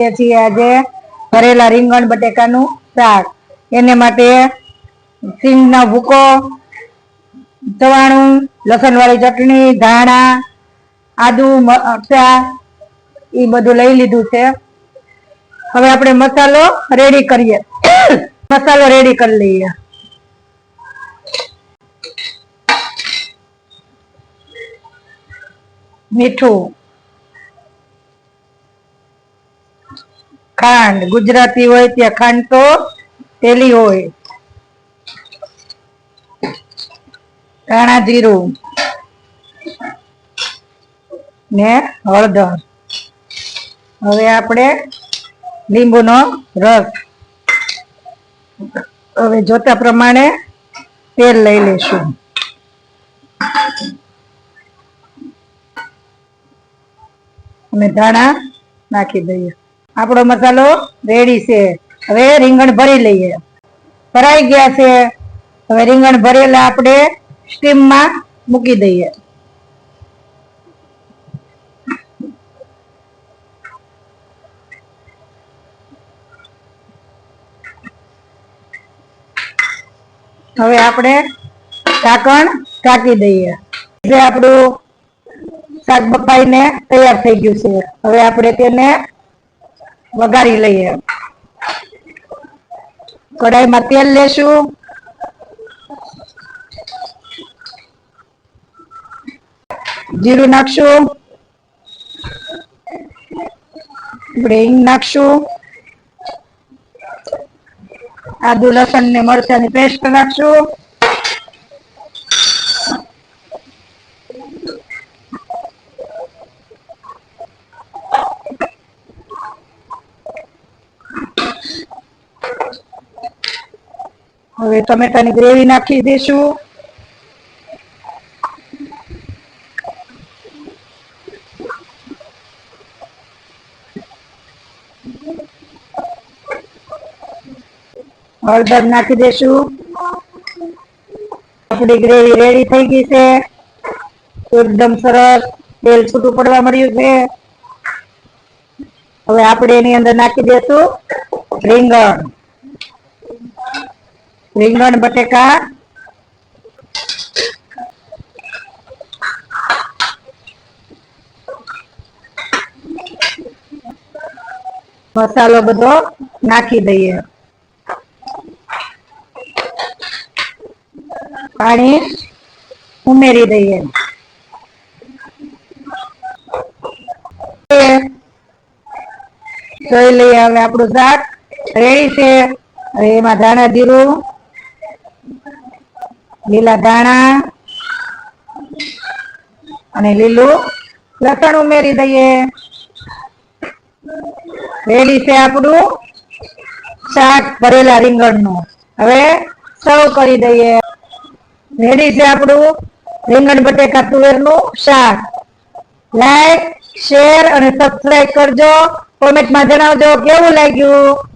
છીએ આજે ભરેલા રીંગણ બટેકાનું શાક. એને માટે સિંગનો ભૂકો, ચવાણું, લસણ વાળી ચટણી, ધાણા, આદુ, મરચા એ બધું લઈ લીધું છે. હવે આપણે મસાલો રેડી કરીએ. મસાલો રેડી કરી લઈએ. મીઠું, ખાંડ, ગુજરાતી હોય ત્યાં ખાંડ તો પેલી હોય, ધાણા જીરું ને હળદર. હવે આપણે લીંબુનો રસ. હવે જોતા પ્રમાણે તેલ લઈ લેશું. અને ધાણા નાખી દઈએ. આપણો મસાલો રેડી છે. હવે રીંગણ ભરી લઈએ. ભરાઈ ગયા છે. હવે રીંગણ ભરેલા આપણે સ્ટીમમાં મૂકી દઈએ. હવે આપણે ઢાંકણ ઢાંકી દઈએ. આપણું શાક બફાઈને તૈયાર થઈ ગયું છે. હવે આપણે તેને વઘારી લઈએ. કઢાઈમાં તેલ લેશું. જીરું નાખશું. આપણે હિંગ નાખશું. આદુ, લસણ ને મરચાની પેસ્ટ નાખશું. હવે ટમેટાની ગ્રેવી નાખી દઈશું. હળદર નાખી દઈશું. આપણી ગ્રેવી રેડી થઈ ગઈ છે. એકદમ સરસ તેલ છૂટું પડવા મળ્યું છે. હવે આપણે એની અંદર નાખી દઈશું રીંગણ બટેકા. મસાલો બધો નાખી દઈએ. પાણી ઉમેરી દઈએ. જોઈ લઈએ. હવે આપણું શાક રેડી છે. હવે એમાં ધાણા જીરું, લીલા ધાણા અને લીલું લસણ ઉમેરી દઈએ. રેડી છે આપણું શાક ભરેલા રીંગણનું. હવે સર્વ કરી દઈએ. રેડી છે આપણું રીંગણ બટેકા તુવેરનું શાક. લાઈક, શેર અને સબસ્ક્રાઇબ કરજો. કોમેન્ટમાં જણાવજો કેવું લાગ્યું.